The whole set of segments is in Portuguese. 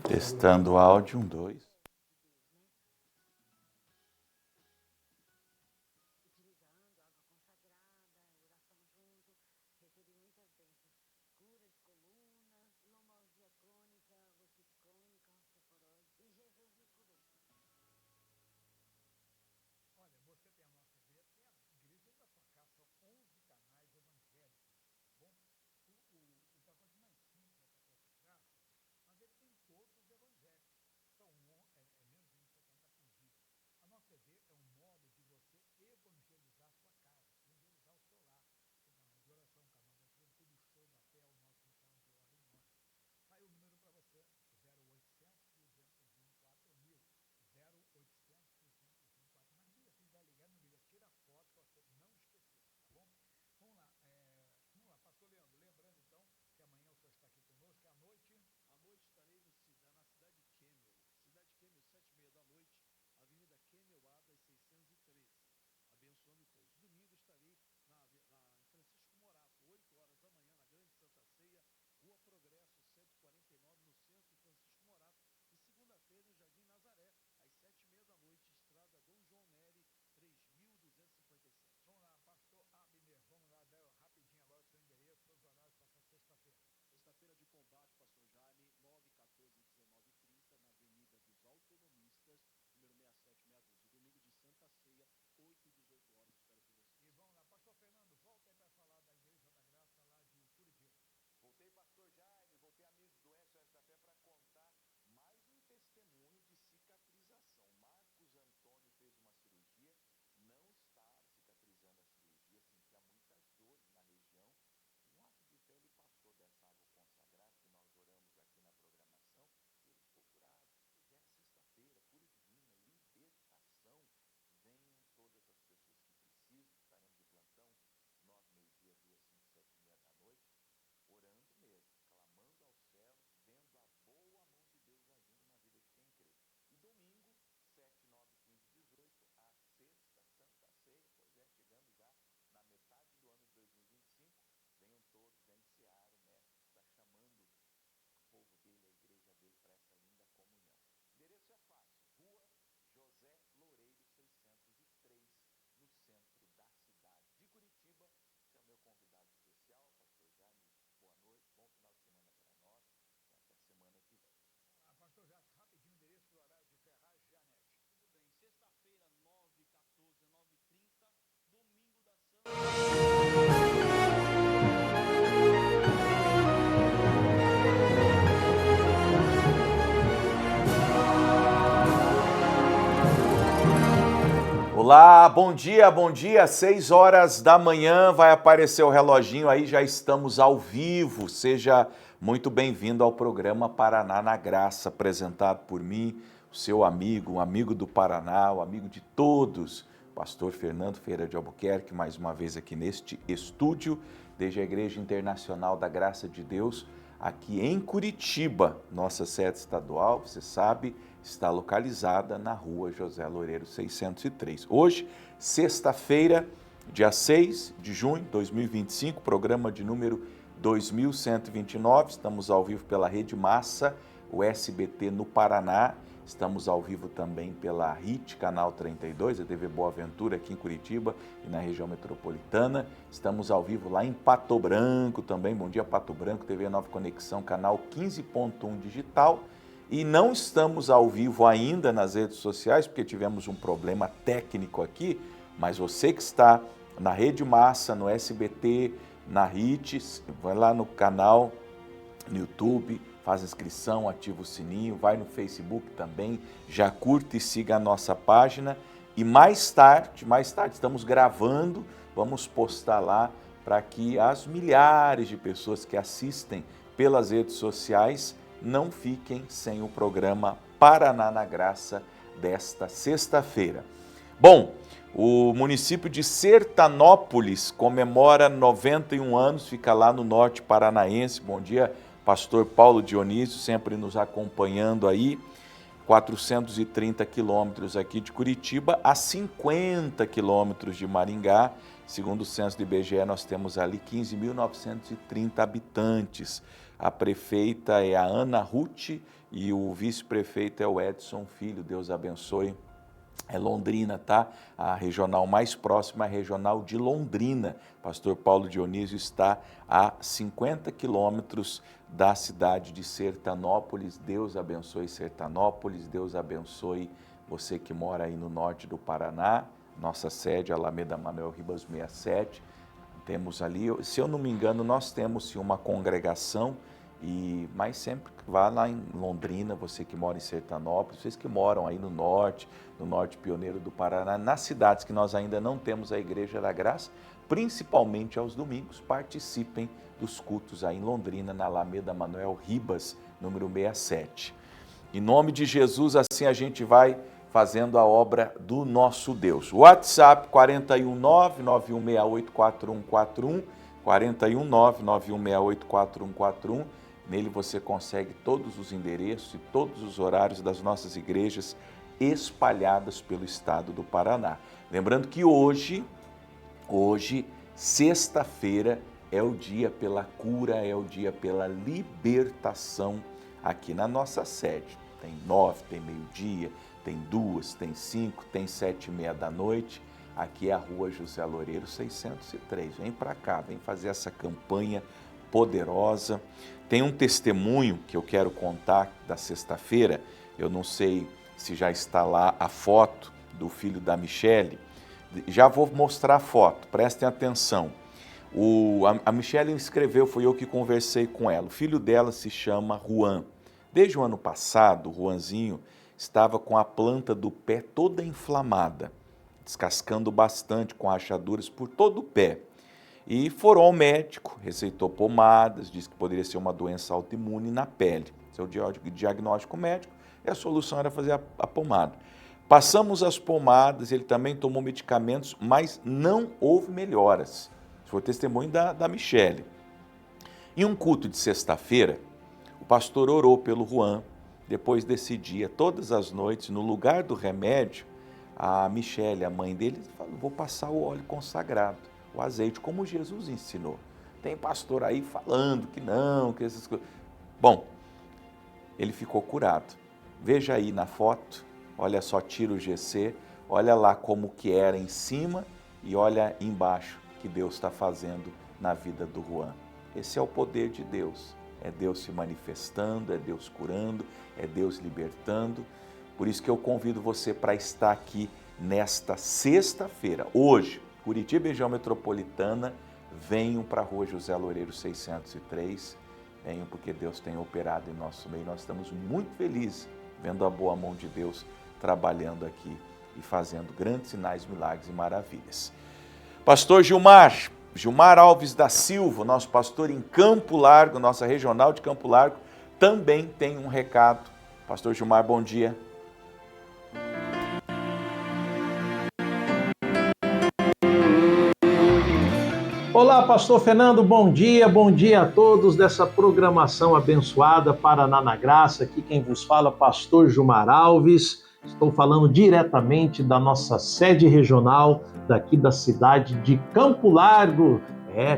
Testando o áudio, 1, 2. Olá, bom dia, 6 horas da manhã, vai aparecer o reloginho aí, já estamos ao vivo, seja muito bem-vindo ao programa Paraná na Graça, apresentado por mim, o seu amigo, um amigo do Paraná, o amigo de todos, pastor Fernando Ferreira de Albuquerque, mais uma vez aqui neste estúdio, desde a Igreja Internacional da Graça de Deus, aqui em Curitiba, nossa sede estadual, você sabe, está localizada na rua José Loureiro 603. Hoje, sexta-feira, dia 6 de junho de 2025, programa de número 2129, estamos ao vivo pela Rede Massa, o SBT no Paraná, estamos ao vivo também pela RIT, canal 32, a TV Boa Ventura aqui em Curitiba e na região metropolitana, estamos ao vivo lá em Pato Branco também, bom dia Pato Branco, TV Nova Conexão, canal 15.1 digital, e não estamos ao vivo ainda nas redes sociais, porque tivemos um problema técnico aqui, mas você que está na Rede Massa, no SBT, na RIT, vai lá no canal, no YouTube, faz inscrição, ativa o sininho, vai no Facebook também, já curta e siga a nossa página. E mais tarde, estamos gravando, vamos postar lá para que as milhares de pessoas que assistem pelas redes sociais não fiquem sem o programa Paraná na Graça desta sexta-feira. Bom, o município de Sertanópolis comemora 91 anos, fica lá no norte paranaense. Bom dia, pastor Paulo Dionísio, sempre nos acompanhando aí. 430 quilômetros aqui de Curitiba, a 50 quilômetros de Maringá. Segundo o censo do IBGE, nós temos ali 15.930 habitantes. A prefeita é a Ana Ruth e o vice-prefeito é o Edson Filho. Deus abençoe. É Londrina, tá? A regional mais próxima é a regional de Londrina. Pastor Paulo Dionísio está a 50 quilômetros da cidade de Sertanópolis. Deus abençoe Sertanópolis, Deus abençoe você que mora aí no norte do Paraná. Nossa sede, Alameda Manuel Ribas 67. Temos ali, se eu não me engano, nós temos sim uma congregação, mas sempre vá lá em Londrina, você que mora em Sertanópolis, vocês que moram aí no norte pioneiro do Paraná, nas cidades que nós ainda não temos a Igreja da Graça, principalmente aos domingos, participem dos cultos aí em Londrina, na Alameda Manuel Ribas, número 67. Em nome de Jesus, assim a gente vai fazendo a obra do nosso Deus. WhatsApp 419-9168-4141, 419-9168-4141. Nele você consegue todos os endereços e todos os horários das nossas igrejas espalhadas pelo estado do Paraná. Lembrando que hoje, sexta-feira, é o dia pela cura, é o dia pela libertação aqui na nossa sede. Tem 9, tem meio-dia, tem 2, tem 5, tem 7h30 da noite. Aqui é a Rua José Loureiro 603. Vem para cá, vem fazer essa campanha poderosa. Tem um testemunho que eu quero contar da sexta-feira. Eu não sei se já está lá a foto do filho da Michele. Já vou mostrar a foto, prestem atenção. A Michele escreveu, fui eu que conversei com ela. O filho dela se chama Juan. Desde o ano passado, o Juanzinho estava com a planta do pé toda inflamada, descascando bastante, com rachaduras por todo o pé. E foram ao médico, receitou pomadas, disse que poderia ser uma doença autoimune na pele. Seu diagnóstico médico, e a solução era fazer a pomada. Passamos as pomadas, ele também tomou medicamentos, mas não houve melhoras. Isso foi o testemunho da Michele. Em um culto de sexta-feira, o pastor orou pelo Juan. Depois desse dia, todas as noites, no lugar do remédio, a Michele, a mãe dele, falou: vou passar o óleo consagrado, o azeite, como Jesus ensinou. Tem pastor aí falando que não, que essas coisas. Bom, ele ficou curado. Veja aí na foto, olha só, tira o GC, olha lá como que era em cima e olha embaixo que Deus está fazendo na vida do Juan. Esse é o poder de Deus. É Deus se manifestando, é Deus curando, é Deus libertando. Por isso que eu convido você para estar aqui nesta sexta-feira. Hoje, Curitiba e região metropolitana, venham para a Rua José Loureiro 603. Venham porque Deus tem operado em nosso meio. Nós estamos muito felizes vendo a boa mão de Deus trabalhando aqui e fazendo grandes sinais, milagres e maravilhas. Pastor Gilmar Alves da Silva, nosso pastor em Campo Largo, nossa regional de Campo Largo, também tem um recado. Pastor Gilmar, bom dia. Olá, pastor Fernando, bom dia a todos dessa programação abençoada Paraná na Graça. Aqui quem vos fala, pastor Gilmar Alves. Estou falando diretamente da nossa sede regional, daqui da cidade de Campo Largo.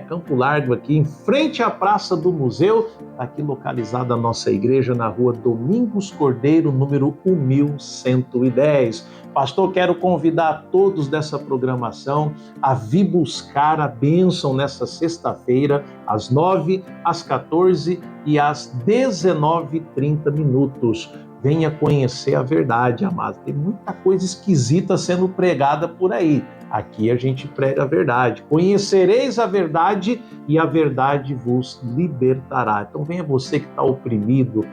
Campo Largo aqui, em frente à Praça do Museu, aqui localizada a nossa igreja na rua Domingos Cordeiro, número 1110. Pastor, quero convidar todos dessa programação a vir buscar a bênção nessa sexta-feira, às 9, às 14 e às 19h30. Venha conhecer a verdade, amado. Tem muita coisa esquisita sendo pregada por aí. Aqui a gente prega a verdade. Conhecereis a verdade e a verdade vos libertará. Então venha você que está oprimido,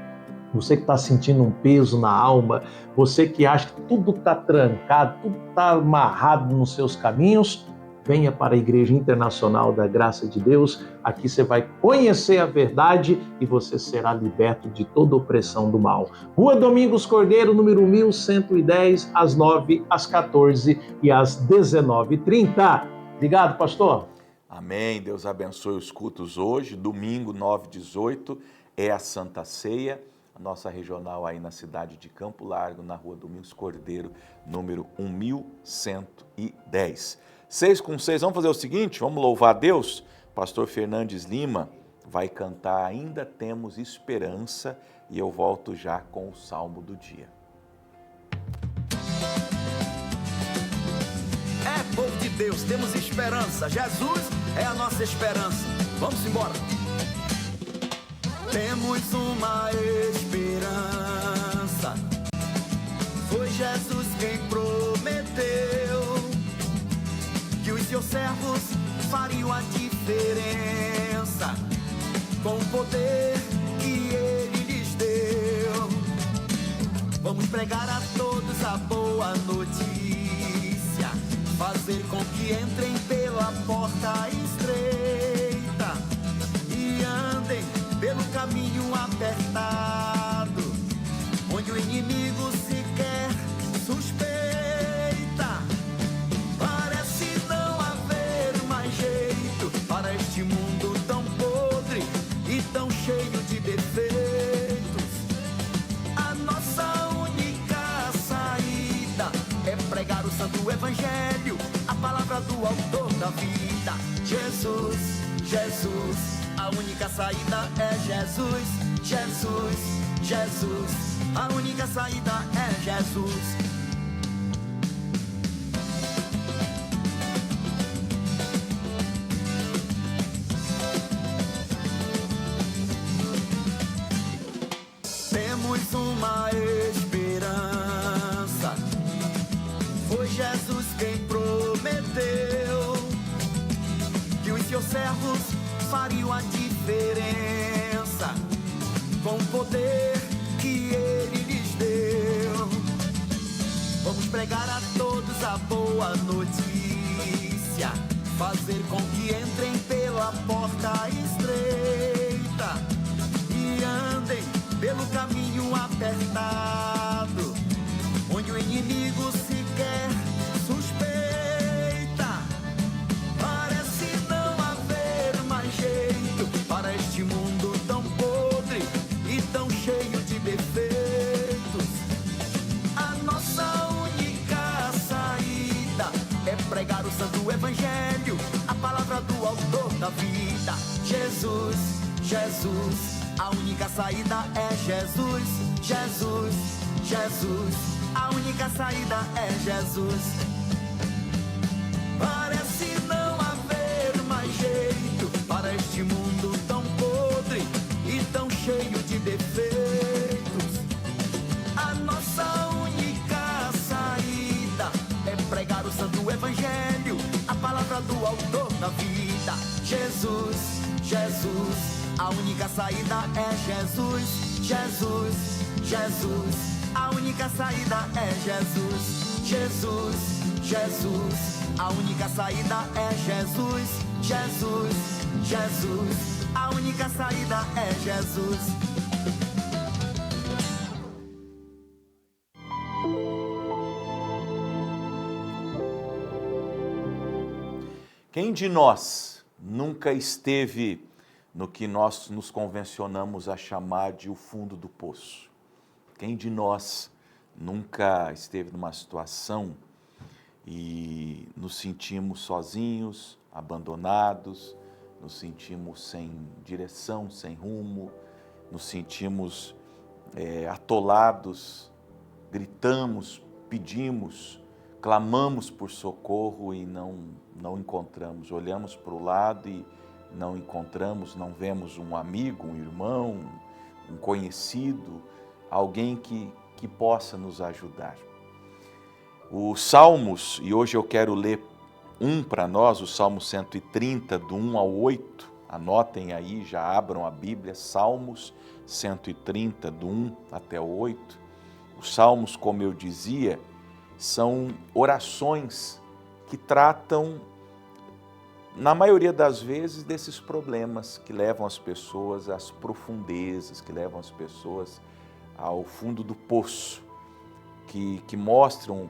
você que está sentindo um peso na alma, você que acha que tudo está trancado, tudo está amarrado nos seus caminhos, venha para a Igreja Internacional da Graça de Deus. Aqui você vai conhecer a verdade e você será liberto de toda opressão do mal. Rua Domingos Cordeiro, número 1110, às 9, às 14 e às 19h30. Obrigado, pastor. Amém. Deus abençoe os cultos hoje. Domingo, 9h18, é a Santa Ceia. a nossa regional aí na cidade de Campo Largo, na rua Domingos Cordeiro, número 1110. 6 com 6, vamos fazer o seguinte, vamos louvar a Deus? Pastor Fernandes Lima vai cantar Ainda Temos Esperança e eu volto já com o Salmo do dia. Povo de Deus, temos esperança. Jesus é a nossa esperança. Vamos embora. Temos uma esperança. Foi Jesus quem prometeu que os seus servos fariam a diferença com o poder que ele lhes deu. Vamos pregar a todos a boa notícia, fazer com que entrem pela porta estreita e andem pelo caminho apertado, onde o inimigo sequer suspeita. Parece não haver mais jeito para este mundo tão podre e tão cheio de defeitos. A nossa única saída é pregar o santo evangelho, a palavra do autor da vida. Jesus, Jesus, a única saída é Jesus. Jesus, Jesus, a única saída é Jesus. Temos uma esperança. Foi Jesus quem prometeu que os seus servos fariam a diferença com o poder que ele lhes deu. Vamos pregar a todos a boa notícia, fazer com que entrem pela porta estreita e andem pelo caminho apertado, onde o inimigo sequer suspeita. Parece não haver mais jeito para este mundo tão podre e tão cheio de defeitos. A nossa única saída é pregar o santo evangelho, a palavra do autor da vida. Jesus, Jesus, a única saída é Jesus. Jesus, Jesus, a única saída é Jesus. Parece não haver mais jeito para este mundo tão podre e tão cheio de defeitos. A nossa única saída é pregar o santo evangelho, a palavra do autor da vida. Jesus, Jesus, a única saída é Jesus. Jesus, Jesus, a única saída é Jesus. Jesus, Jesus, a única saída é Jesus. Jesus, Jesus, a única saída é Jesus. Quem de nós nunca esteve no que nós nos convencionamos a chamar de o fundo do poço? Quem de nós nunca esteve numa situação e nos sentimos sozinhos, abandonados, nos sentimos sem direção, sem rumo, nos sentimos atolados, gritamos, pedimos, clamamos por socorro e não encontramos, olhamos para o lado e não encontramos, não vemos um amigo, um irmão, um conhecido, alguém que possa nos ajudar. Os Salmos, e hoje eu quero ler para nós, o Salmo 130, do 1 ao 8, anotem aí, já abram a Bíblia, Salmos 130, do 1 até o 8. Os Salmos, como eu dizia, são orações que tratam, na maioria das vezes, desses problemas que levam as pessoas às profundezas, que levam as pessoas ao fundo do poço, que mostram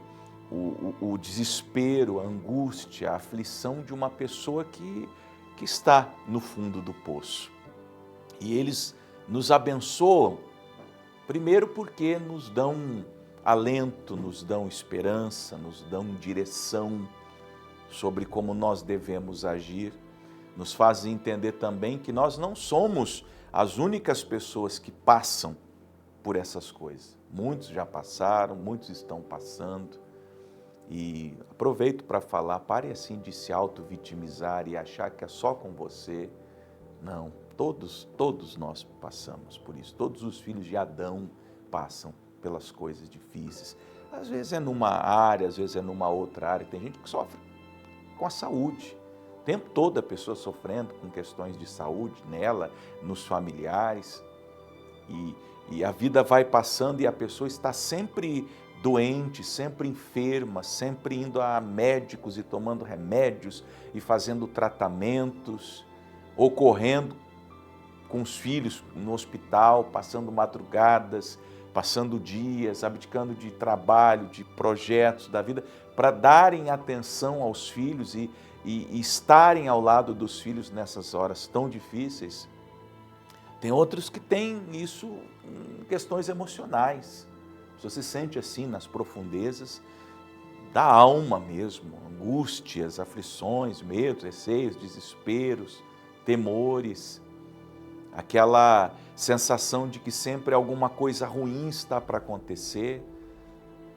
o desespero, a angústia, a aflição de uma pessoa que está no fundo do poço. E eles nos abençoam Primeiro porque nos dão alento, nos dão esperança, nos dão direção sobre como nós devemos agir, nos fazem entender também que nós não somos as únicas pessoas que passam por essas coisas. Muitos já passaram, muitos estão passando. E aproveito para falar, pare assim de se auto-vitimizar e achar que é só com você. Não, todos nós passamos por isso. Todos os filhos de Adão passam pelas coisas difíceis. Às vezes é numa área, às vezes é numa outra área. Tem gente que sofre com a saúde. O tempo todo a pessoa sofrendo com questões de saúde nela, nos familiares. E a vida vai passando e a pessoa está sempre doente, sempre enferma, sempre indo a médicos e tomando remédios e fazendo tratamentos, ou correndo com os filhos no hospital, passando madrugadas, passando dias, abdicando de trabalho, de projetos da vida, para darem atenção aos filhos e estarem ao lado dos filhos nessas horas tão difíceis. Tem outros que têm isso em questões emocionais. Você se sente assim nas profundezas da alma mesmo, angústias, aflições, medos, receios, desesperos, temores, aquela sensação de que sempre alguma coisa ruim está para acontecer.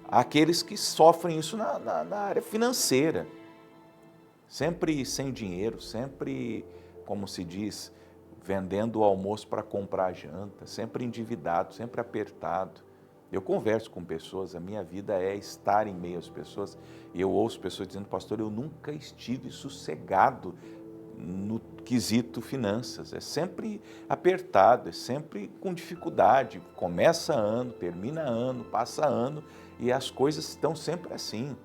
Há aqueles que sofrem isso na área financeira, sempre sem dinheiro, sempre, como se diz, vendendo o almoço para comprar a janta, sempre endividado, sempre apertado. Eu converso com pessoas, a minha vida é estar em meio às pessoas, e eu ouço pessoas dizendo, pastor, eu nunca estive sossegado no quesito finanças, é sempre apertado, é sempre com dificuldade, começa ano, termina ano, passa ano, e as coisas estão sempre assim.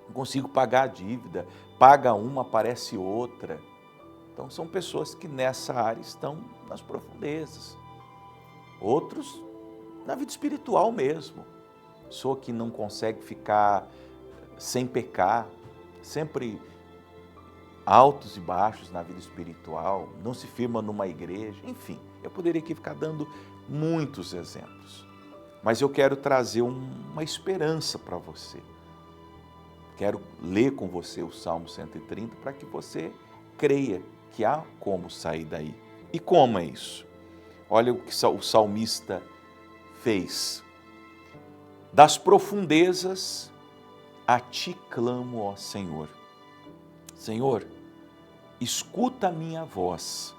Não consigo pagar a dívida, paga uma, aparece outra. Então são pessoas que nessa área estão nas profundezas. Outros na vida espiritual mesmo. Pessoa que não consegue ficar sem pecar, sempre altos e baixos na vida espiritual, não se firma numa igreja, enfim, eu poderia aqui ficar dando muitos exemplos. Mas eu quero trazer uma esperança para você. Quero ler com você o Salmo 130 para que você creia que há como sair daí. E como é isso? Olha o que o salmista fez. Das profundezas a ti clamo, ó Senhor. Senhor, escuta a minha voz.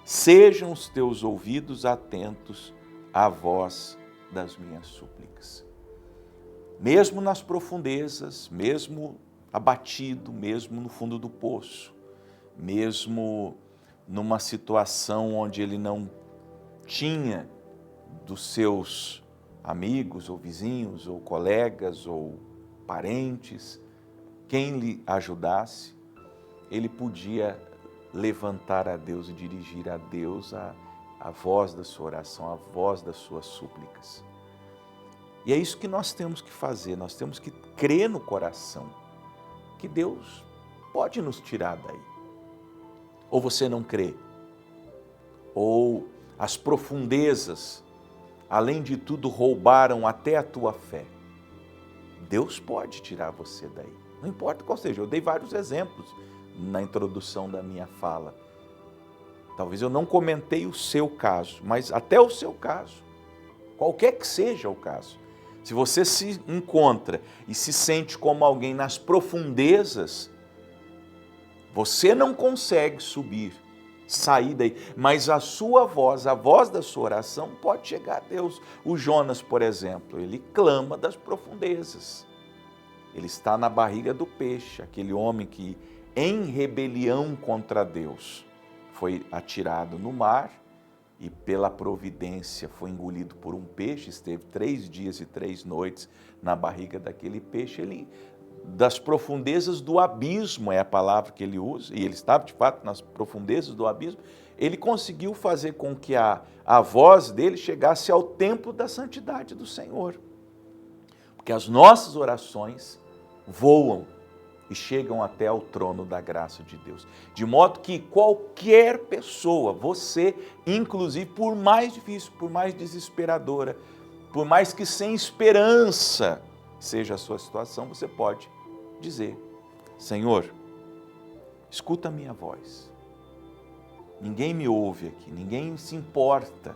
Sejam os teus ouvidos atentos à voz das minhas súplicas. Mesmo nas profundezas, mesmo abatido, mesmo no fundo do poço, mesmo numa situação onde ele não tinha dos seus amigos ou vizinhos ou colegas ou parentes, quem lhe ajudasse, ele podia levantar a Deus e dirigir a Deus a voz da sua oração, a voz das suas súplicas. E é isso que nós temos que fazer, nós temos que crer no coração que Deus pode nos tirar daí. Ou você não crê, ou as profundezas, além de tudo, roubaram até a tua fé. Deus pode tirar você daí, não importa qual seja. Eu dei vários exemplos na introdução da minha fala. Talvez eu não comentei o seu caso, mas até o seu caso, qualquer que seja o caso, se você se encontra e se sente como alguém nas profundezas, você não consegue subir, sair daí, mas a sua voz, a voz da sua oração pode chegar a Deus. O Jonas, por exemplo, ele clama das profundezas. Ele está na barriga do peixe, aquele homem que, em rebelião contra Deus, foi atirado no mar e pela providência foi engolido por um peixe, esteve 3 dias e 3 noites na barriga daquele peixe. Ele, das profundezas do abismo, é a palavra que ele usa, e ele estava de fato nas profundezas do abismo, ele conseguiu fazer com que a voz dele chegasse ao templo da santidade do Senhor. Porque as nossas orações voam e chegam até ao trono da graça de Deus. De modo que qualquer pessoa, você, inclusive, por mais difícil, por mais desesperadora, por mais que sem esperança seja a sua situação, você pode dizer: Senhor, escuta a minha voz. Ninguém me ouve aqui, ninguém se importa.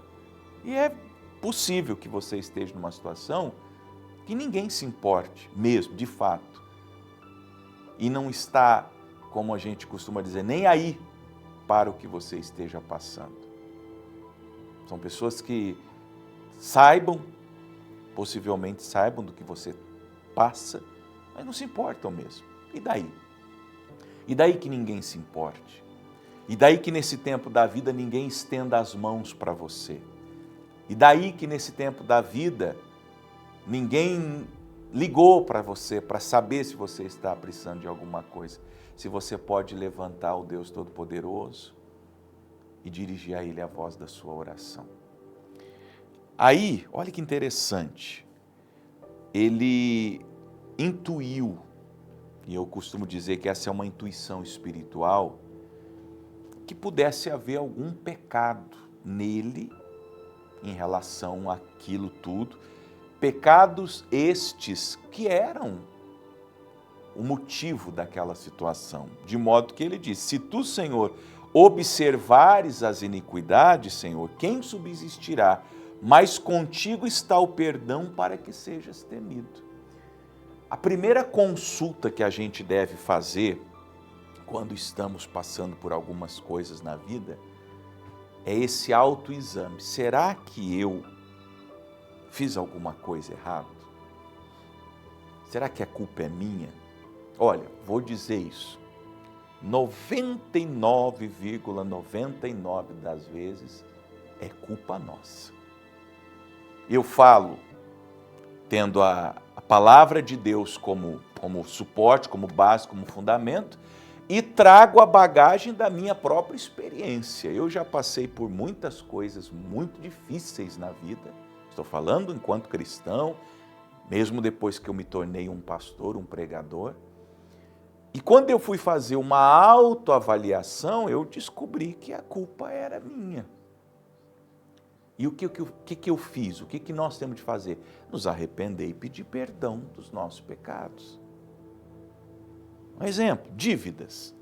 E é possível que você esteja numa situação que ninguém se importe mesmo, de fato. E não está, como a gente costuma dizer, nem aí para o que você esteja passando. São pessoas que possivelmente saibam do que você passa, mas não se importam mesmo. E daí? E daí que ninguém se importe? E daí que nesse tempo da vida ninguém estenda as mãos para você? E daí que nesse tempo da vida ninguém ligou para você para saber se você está precisando de alguma coisa? Se você pode levantar o Deus Todo-Poderoso e dirigir a Ele a voz da sua oração. Aí, olha que interessante, ele intuiu, e eu costumo dizer que essa é uma intuição espiritual, que pudesse haver algum pecado nele em relação àquilo tudo, pecados estes que eram o motivo daquela situação, de modo que ele diz: se tu, Senhor, observares as iniquidades, Senhor, quem subsistirá? Mas contigo está o perdão para que sejas temido. A primeira consulta que a gente deve fazer quando estamos passando por algumas coisas na vida é esse autoexame. Será que eu fiz alguma coisa errada? Será que a culpa é minha? Olha, vou dizer isso. 99,99 das vezes é culpa nossa. Eu falo tendo a palavra de Deus como suporte, como base, como fundamento, e trago a bagagem da minha própria experiência. Eu já passei por muitas coisas muito difíceis na vida, estou falando enquanto cristão, mesmo depois que eu me tornei um pastor, um pregador. E quando eu fui fazer uma autoavaliação, eu descobri que a culpa era minha. E o que eu fiz? O que nós temos de fazer? Nos arrepender e pedir perdão dos nossos pecados. Um exemplo, dívidas.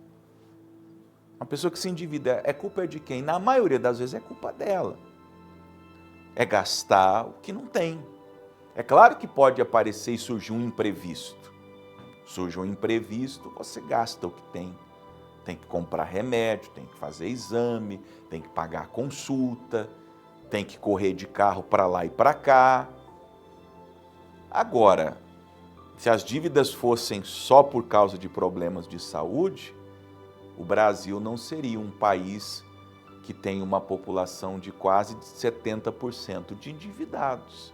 Uma pessoa que se endivida, é culpa de quem? Na maioria das vezes é culpa dela. É gastar o que não tem. É claro que pode aparecer e surgir um imprevisto. Surge um imprevisto, você gasta o que tem. Tem que comprar remédio, tem que fazer exame, tem que pagar consulta, tem que correr de carro para lá e para cá. Agora, se as dívidas fossem só por causa de problemas de saúde, o Brasil não seria um país que tem uma população de quase 70% de endividados.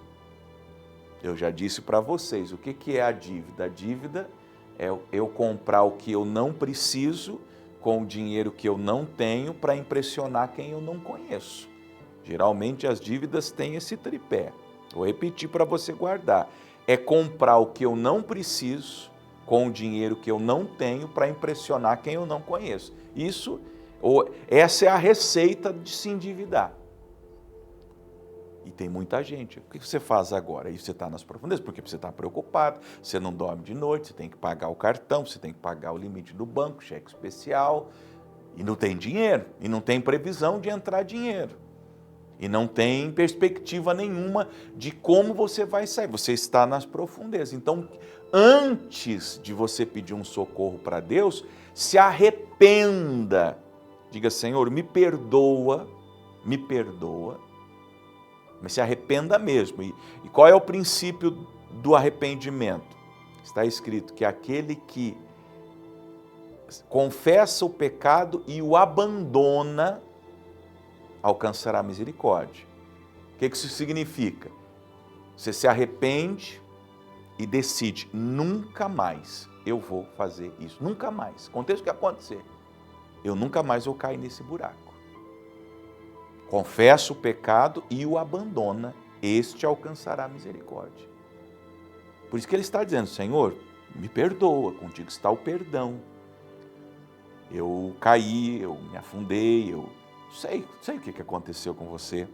Eu já disse para vocês, o que é a dívida? A dívida é eu comprar o que eu não preciso com o dinheiro que eu não tenho para impressionar quem eu não conheço. Geralmente as dívidas têm esse tripé. Vou repetir para você guardar. É comprar o que eu não preciso com o dinheiro que eu não tenho para impressionar quem eu não conheço. Essa é a receita de se endividar. E tem muita gente. O que você faz agora? Aí você está nas profundezas, porque você está preocupado, você não dorme de noite, você tem que pagar o cartão, você tem que pagar o limite do banco, cheque especial, e não tem dinheiro, e não tem previsão de entrar dinheiro. E não tem perspectiva nenhuma de como você vai sair. Você está nas profundezas. Então, antes de você pedir um socorro para Deus, se arrependa. Diga: Senhor, me perdoa, mas se arrependa mesmo. E qual é o princípio do arrependimento? Está escrito que aquele que confessa o pecado e o abandona alcançará a misericórdia. O que isso significa? Você se arrepende e decide: nunca mais eu vou fazer isso. Nunca mais. Aconteça o que acontecer, eu nunca mais vou cair nesse buraco. Confessa o pecado e o abandona, este alcançará a misericórdia. Por isso que ele está dizendo: Senhor, me perdoa, contigo está o perdão. Eu caí, eu me afundei, eu sei o que aconteceu com você.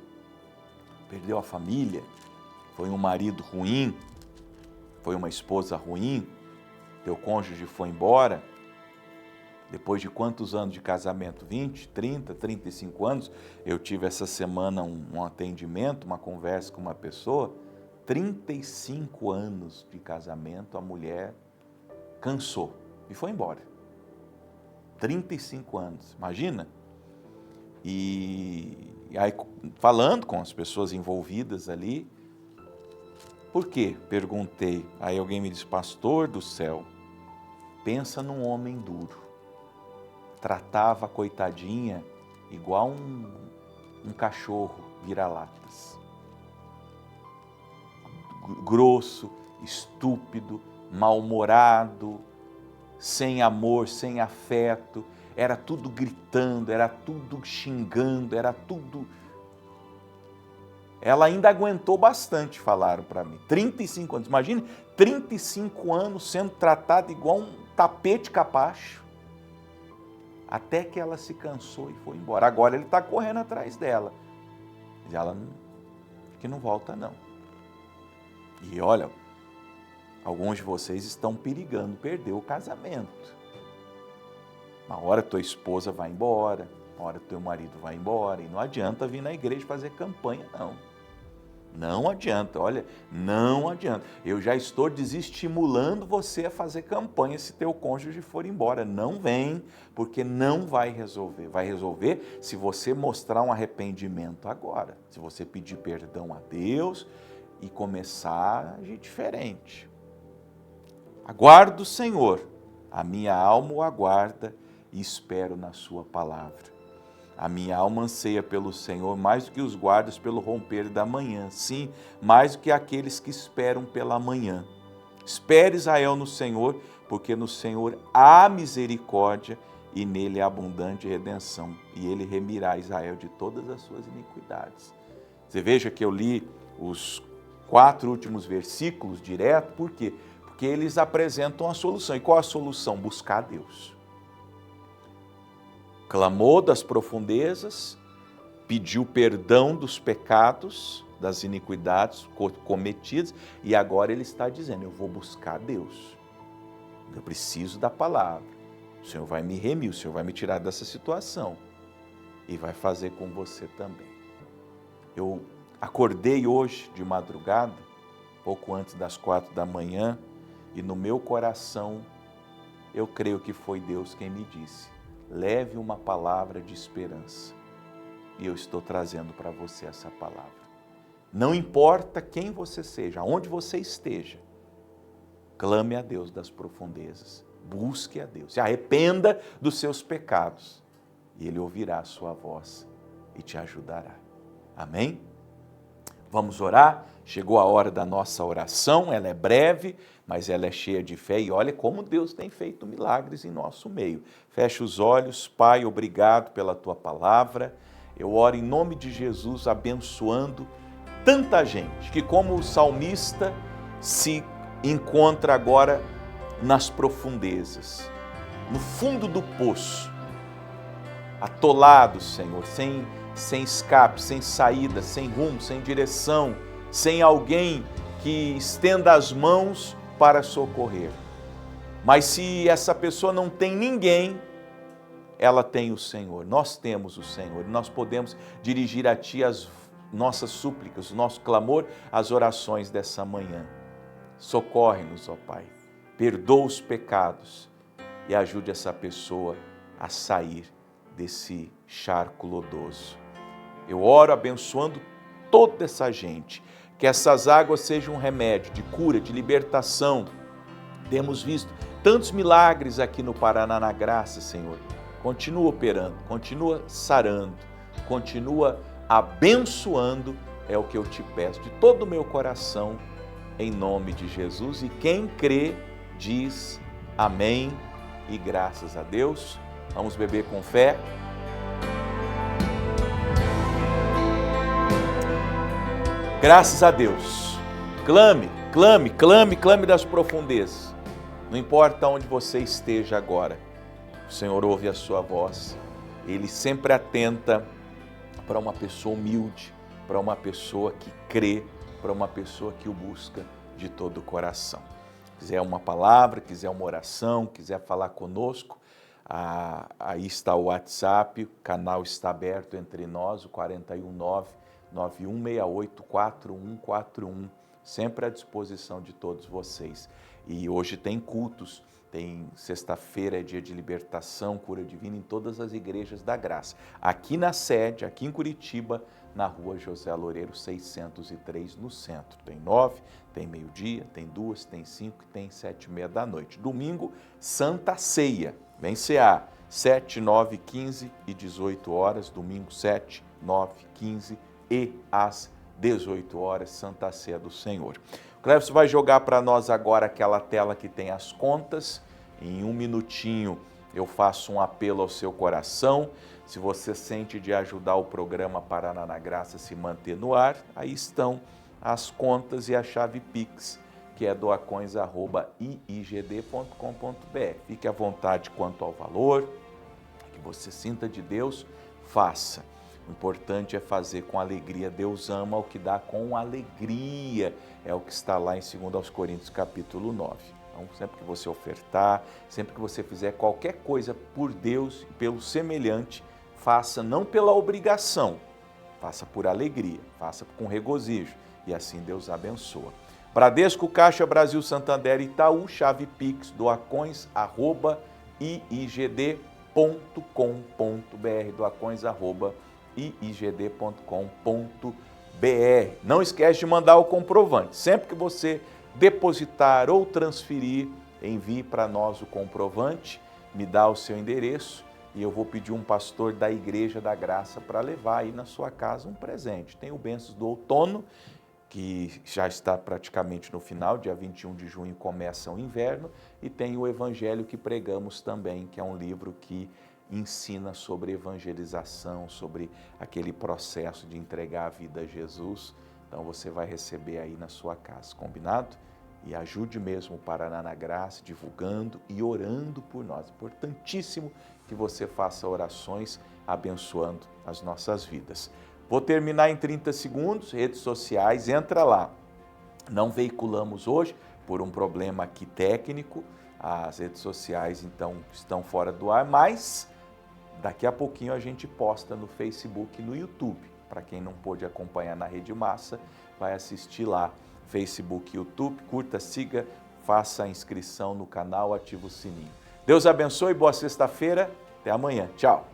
Perdeu a família, foi um marido ruim, foi uma esposa ruim, teu cônjuge foi embora. Depois de quantos anos de casamento? 20, 30, 35 anos? Eu tive essa semana um atendimento, uma conversa com uma pessoa, 35 anos de casamento, a mulher cansou e foi embora. 35 anos, imagina? E aí, falando com as pessoas envolvidas ali, por quê? Perguntei. Aí alguém me disse, pastor do céu, pensa num homem duro. Tratava a coitadinha igual um cachorro vira-latas. Grosso, estúpido, mal-humorado, sem amor, sem afeto, era tudo gritando, era tudo xingando, era tudo... Ela ainda aguentou bastante, falaram para mim. 35 anos, imagine, 35 anos sendo tratada igual um tapete capacho, até que ela se cansou e foi embora. Agora ele está correndo atrás dela, mas ela não volta não. E olha, alguns de vocês estão perigando perder o casamento. Uma hora tua esposa vai embora, uma hora teu marido vai embora, e não adianta vir na igreja fazer campanha, não. Não adianta, olha, não adianta. Eu já estou desestimulando você a fazer campanha se teu cônjuge for embora. Não vem, porque não vai resolver. Vai resolver se você mostrar um arrependimento agora, se você pedir perdão a Deus e começar a agir diferente. Aguardo o Senhor, a minha alma o aguarda e espero na sua palavra. A minha alma anseia pelo Senhor mais do que os guardas pelo romper da manhã. Sim, mais do que aqueles que esperam pela manhã. Espere Israel no Senhor, porque no Senhor há misericórdia e nele há abundante redenção. E ele remirá Israel de todas as suas iniquidades. Você veja que eu li os 4 últimos versículos direto, por quê? Porque eles apresentam a solução. E qual a solução? Buscar a Deus. Clamou das profundezas, pediu perdão dos pecados, das iniquidades cometidas, e agora ele está dizendo, eu vou buscar a Deus. Eu preciso da palavra. O Senhor vai me remir, o Senhor vai me tirar dessa situação. E vai fazer com você também. Eu acordei hoje de madrugada, pouco antes das 4 da manhã, e no meu coração, eu creio que foi Deus quem me disse, leve uma palavra de esperança. E eu estou trazendo para você essa palavra. Não importa quem você seja, aonde você esteja, clame a Deus das profundezas. Busque a Deus. Se arrependa dos seus pecados. E Ele ouvirá a sua voz e te ajudará. Amém? Vamos orar? Chegou a hora da nossa oração, ela é breve, mas ela é cheia de fé, e olha como Deus tem feito milagres em nosso meio. Feche os olhos. Pai, obrigado pela Tua palavra. Eu oro em nome de Jesus, abençoando tanta gente, que como o salmista se encontra agora nas profundezas, no fundo do poço, atolado, Senhor, sem escape, sem saída, sem rumo, sem direção, sem alguém que estenda as mãos para socorrer. Mas se essa pessoa não tem ninguém, ela tem o Senhor. Nós temos o Senhor. Nós podemos dirigir a Ti as nossas súplicas, o nosso clamor, as orações dessa manhã. Socorre-nos, ó Pai. Perdoa os pecados e ajude essa pessoa a sair desse charco lodoso. Eu oro abençoando toda essa gente, que essas águas sejam um remédio de cura, de libertação. Temos visto tantos milagres aqui no Paraná na Graça, Senhor. Continua operando, continua sarando, continua abençoando, é o que eu te peço de todo o meu coração, em nome de Jesus. E quem crê, diz amém e graças a Deus. Vamos beber com fé. Graças a Deus. Clame, clame, clame, clame das profundezas. Não importa onde você esteja agora, o Senhor ouve a sua voz. Ele sempre atenta para uma pessoa humilde, para uma pessoa que crê, para uma pessoa que o busca de todo o coração. Quiser uma palavra, quiser uma oração, quiser falar conosco, aí está o WhatsApp, o canal está aberto entre nós, o 419-9168-4141, sempre à disposição de todos vocês. E hoje tem cultos, tem sexta-feira é dia de libertação, cura divina em todas as igrejas da graça. Aqui na sede, aqui em Curitiba, na rua José Loureiro 603, no centro. Tem 9, tem meio-dia, tem 2, tem 5 e tem 7h30 da noite. Domingo, Santa Ceia. Vem cear 7, 9, 15 e 18 horas. Domingo 7, 9, 15 e às 18 horas, Santa Ceia do Senhor. O Cleves vai jogar para nós agora aquela tela que tem as contas. Em um minutinho eu faço um apelo ao seu coração. Se você sente de ajudar o programa Paraná na Graça a se manter no ar, aí estão as contas e a chave Pix, que é doacões@iigd.com.br. Fique à vontade quanto ao valor, que você sinta de Deus, faça. O importante é fazer com alegria. Deus ama o que dá com alegria. É o que está lá em 2 Coríntios capítulo 9. Então, sempre que você ofertar, sempre que você fizer qualquer coisa por Deus e pelo semelhante, faça não pela obrigação, faça por alegria, faça com regozijo. E assim Deus abençoa. Bradesco, Caixa, Brasil, Santander, Itaú, chave Pix, doacões@iigd.com.br, doacões@iigd.com.br. Não esquece de mandar o comprovante. Sempre que você depositar ou transferir, envie para nós o comprovante, me dá o seu endereço e eu vou pedir um pastor da Igreja da Graça para levar aí na sua casa um presente. Tem o Bênçãos do Outono, que já está praticamente no final, dia 21 de junho começa o inverno, e tem o Evangelho que Pregamos também, que é um livro que ensina sobre evangelização, sobre aquele processo de entregar a vida a Jesus. Então você vai receber aí na sua casa, combinado? E ajude mesmo o Paraná na Graça, divulgando e orando por nós. Importantíssimo que você faça orações abençoando as nossas vidas. Vou terminar em 30 segundos, redes sociais, entra lá. Não veiculamos hoje por um problema aqui técnico, as redes sociais então estão fora do ar, mas daqui a pouquinho a gente posta no Facebook e no YouTube. Para quem não pôde acompanhar na Rede Massa, vai assistir lá, Facebook e YouTube, curta, siga, faça a inscrição no canal, ativa o sininho. Deus abençoe, boa sexta-feira, até amanhã, tchau!